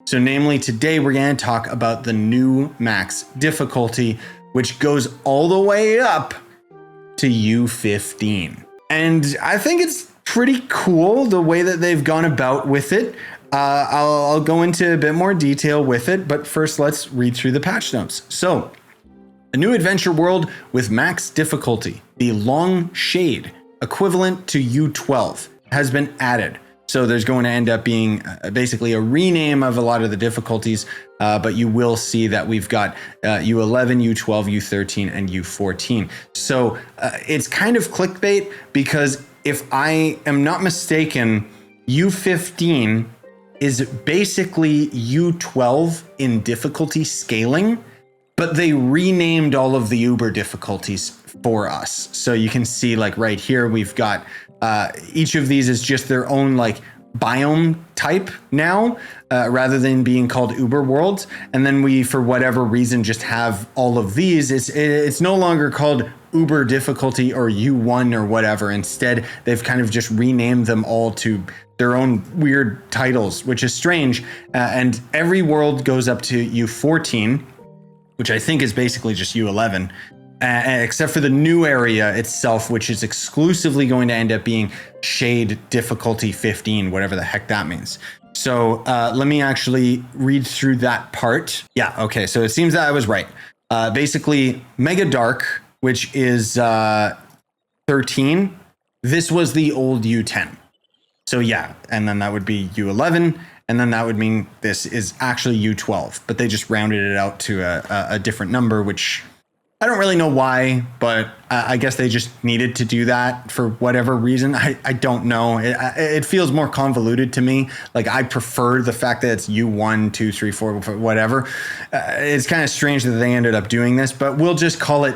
So namely, today we're going to talk about the new max difficulty, which goes all the way up to U15. And I think it's pretty cool the way that they've gone about with it. I'll go into a bit more detail with it, but first let's read through the patch notes. So, a new adventure world with max difficulty, the Long Shade, equivalent to U12, has been added. So there's going to end up being basically a rename of a lot of the difficulties, but you will see that we've got U11, U12, U13, and U14. So it's kind of clickbait because if I am not mistaken, U15 is basically U12 in difficulty scaling, but they renamed all of the Uber difficulties for us. So you can see like right here, we've got each of these is just their own like biome type now, rather than being called Uber worlds. And then we, for whatever reason, just have all of these. It's no longer called Uber difficulty or U1 or whatever. Instead, they've kind of just renamed them all to their own weird titles, which is strange. And every world goes up to U14, which I think is basically just U11, except for the new area itself, which is exclusively going to end up being Shade difficulty 15, whatever the heck that means. So let me actually read through that part. Yeah, okay, so it seems that I was right. Basically, Mega Dark, which is 13, this was the old U10. So yeah, and then that would be U11, and then that would mean this is actually U12, but they just rounded it out to a different number, which I don't really know why, but I guess they just needed to do that for whatever reason. I don't know. It feels more convoluted to me. Like I prefer the fact that it's U1, 2, 3, 4, whatever. It's kind of strange that they ended up doing this, but we'll just call it.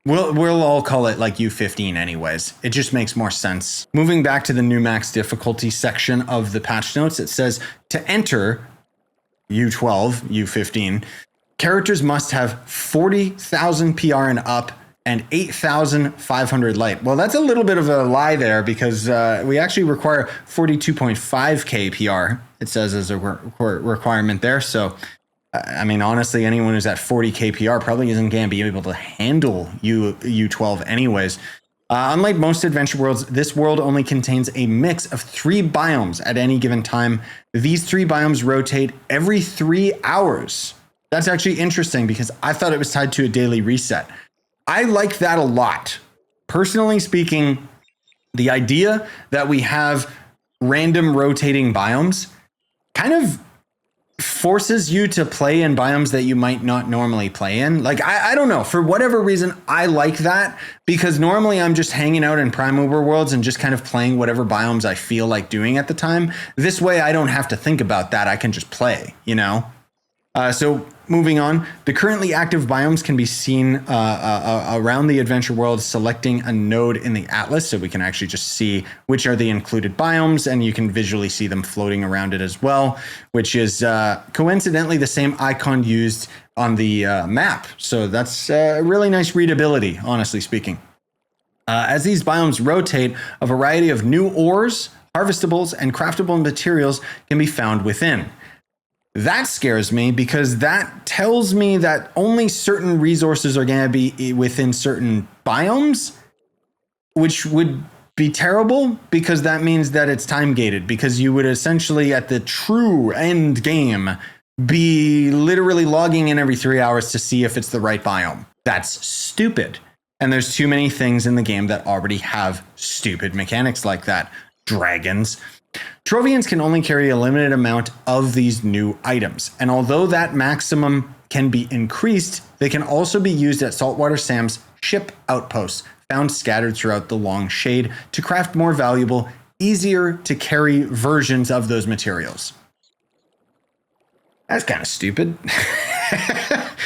We'll all call it like U15 anyways. It just makes more sense. Moving back to the new max difficulty section of the patch notes, it says to enter U12, U15, characters must have 40,000 PR and up and 8,500 light. Well, that's a little bit of a lie there because we actually require 42.5k PR, it says as a requirement there. So I mean, honestly, anyone who's at 40k PR probably isn't going to be able to handle U12 anyways. Unlike most adventure worlds, this world only contains a mix of 3 biomes at any given time. These 3 biomes rotate every 3 hours. That's actually interesting because I thought it was tied to a daily reset. I like that a lot. Personally speaking, the idea that we have random rotating biomes kind of forces you to play in biomes that you might not normally play in. Like, I don't know, for whatever reason, I like that because normally I'm just hanging out in Prime Uber worlds and just kind of playing whatever biomes I feel like doing at the time. This way, I don't have to think about that. I can just play, you know? So moving on, the currently active biomes can be seen around the adventure world, selecting a node in the atlas. So we can actually just see which are the included biomes, and you can visually see them floating around it as well, which is coincidentally the same icon used on the map. So that's really nice readability, honestly speaking. As these biomes rotate, a variety of new ores, harvestables, and craftable materials can be found within. That scares me because that tells me that only certain resources are going to be within certain biomes, which would be terrible because that means that it's time gated, because you would essentially at the true end game be literally logging in every 3 hours to see if it's the right biome. That's stupid. And there's too many things in the game that already have stupid mechanics like that. Dragons. Trovians can only carry a limited amount of these new items, and although that maximum can be increased, they can also be used at Saltwater Sam's ship outposts, found scattered throughout the Long Shade, to craft more valuable, easier to carry versions of those materials. That's kind of stupid.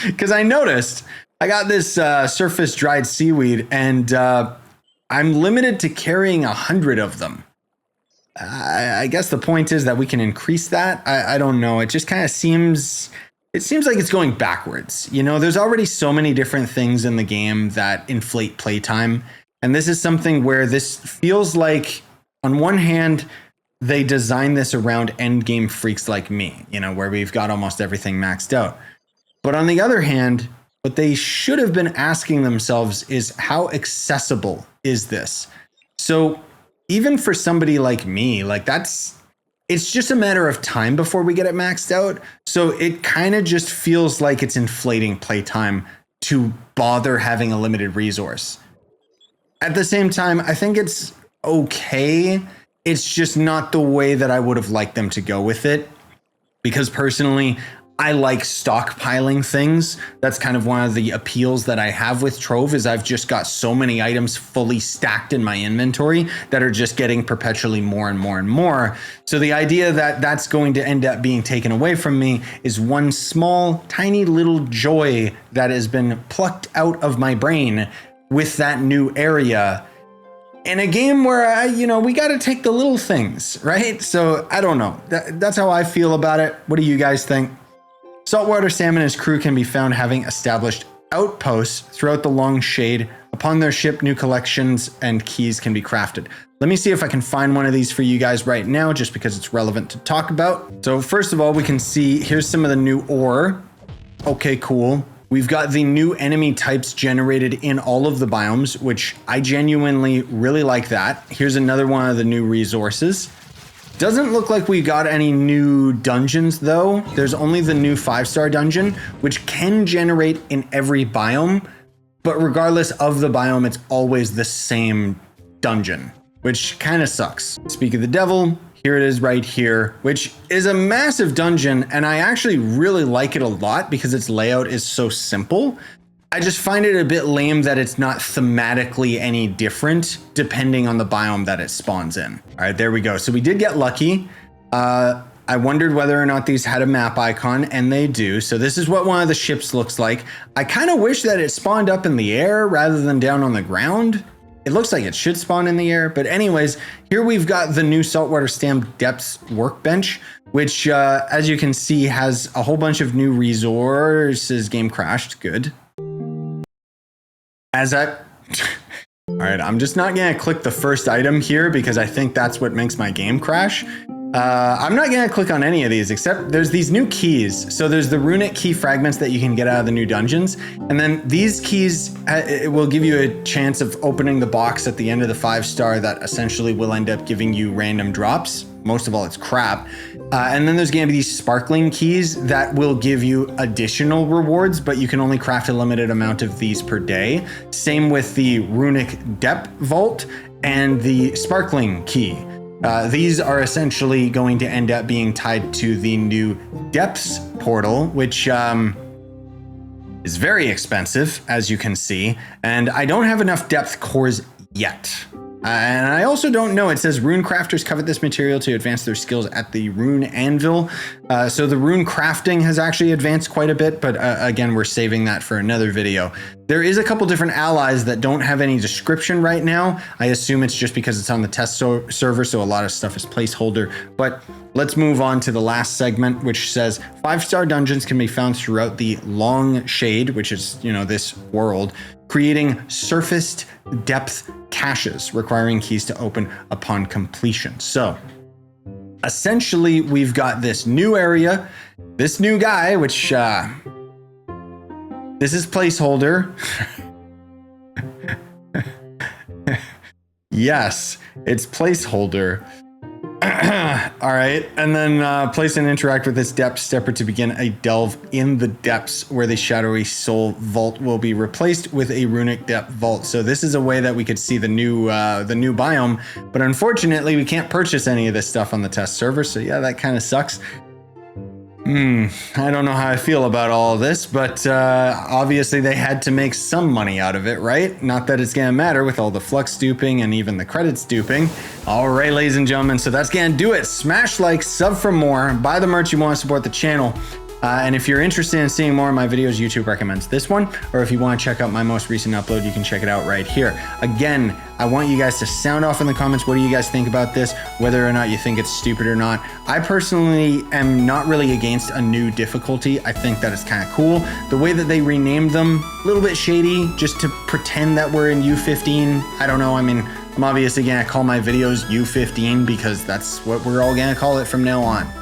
Because I noticed I got this surface dried seaweed, and I'm limited to carrying 100 of them. I guess the point is that we can increase that. I don't know. It just kind of seems like it's going backwards. You know, there's already so many different things in the game that inflate playtime. And this is something where this feels like, on one hand, they designed this around end game freaks like me, you know, where we've got almost everything maxed out. But on the other hand, what they should have been asking themselves is how accessible is this? So even for somebody like me, like it's just a matter of time before we get it maxed out. So it kind of just feels like it's inflating playtime to bother having a limited resource. At the same time, I think it's okay. It's just not the way that I would have liked them to go with it. Because personally, I like stockpiling things. That's kind of one of the appeals that I have with Trove is I've just got so many items fully stacked in my inventory that are just getting perpetually more and more and more. So the idea that that's going to end up being taken away from me is one small, tiny little joy that has been plucked out of my brain with that new area in a game where, we got to take the little things, right? So I don't know. That's how I feel about it. What do you guys think? Saltwater Sam and his crew can be found having established outposts throughout the Long Shade. Upon their ship, new collections and keys can be crafted. Let me see if I can find one of these for you guys right now, just because it's relevant to talk about. So first of all, we can see here's some of the new ore. Okay, cool. We've got the new enemy types generated in all of the biomes, which I genuinely really like that. Here's another one of the new resources. Doesn't look like we got any new dungeons though. There's only the new 5-star dungeon, which can generate in every biome, but regardless of the biome, it's always the same dungeon, which kind of sucks. Speak of the devil, here it is right here, which is a massive dungeon, and I actually really like it a lot because its layout is so simple. I just find it a bit lame that it's not thematically any different depending on the biome that it spawns in. All right, there we go. So we did get lucky. I wondered whether or not these had a map icon, and they do. So this is what one of the ships looks like. I kind of wish that it spawned up in the air rather than down on the ground. It looks like it should spawn in the air, but anyways, here we've got the new Saltwater Sam Depths workbench, which as you can see has a whole bunch of new resources. Game crashed, good. All right, I'm just not gonna click the first item here because I think that's what makes my game crash. I'm not gonna click on any of these except there's these new keys. So there's the runic key fragments that you can get out of the new dungeons. And then these keys, it will give you a chance of opening the box at the end of the 5-star that essentially will end up giving you random drops. Most of all, it's crap. And then there's gonna be these sparkling keys that will give you additional rewards, but you can only craft a limited amount of these per day. Same with the runic depth vault and the sparkling key. These are essentially going to end up being tied to the new depths portal, which is very expensive, as you can see. And I don't have enough depth cores yet. And I also don't know, it says rune crafters covet this material to advance their skills at the rune anvil. So the rune crafting has actually advanced quite a bit, but again, we're saving that for another video. There is a couple different allies that don't have any description right now. I assume it's just because it's on the test server, so a lot of stuff is placeholder. But let's move on to the last segment, which says 5-star dungeons can be found throughout the Long Shade, which is, this world, creating surfaced depth caches requiring keys to open upon completion. So essentially we've got this new area, this new guy, which this is placeholder. Yes, it's placeholder. All right, and then place and interact with this depth stepper to begin a delve in the depths where the shadowy soul vault will be replaced with a runic depth vault. So this is a way that we could see the new biome, but unfortunately we can't purchase any of this stuff on the test server. So yeah, that kind of sucks. I don't know how I feel about all of this, but obviously they had to make some money out of it, right? Not that it's gonna matter with all the flux duping and even the credits duping. All right, ladies and gentlemen, so that's gonna do it. Smash like, sub for more, buy the merch you want to support the channel. And if you're interested in seeing more of my videos, YouTube recommends this one. Or if you want to check out my most recent upload, you can check it out right here. Again, I want you guys to sound off in the comments. What do you guys think about this? Whether or not you think it's stupid or not. I personally am not really against a new difficulty. I think that it's kind of cool. The way that they renamed them, a little bit shady, just to pretend that we're in U15. I don't know. I mean, I'm obviously gonna call my videos U15 because that's what we're all gonna call it from now on.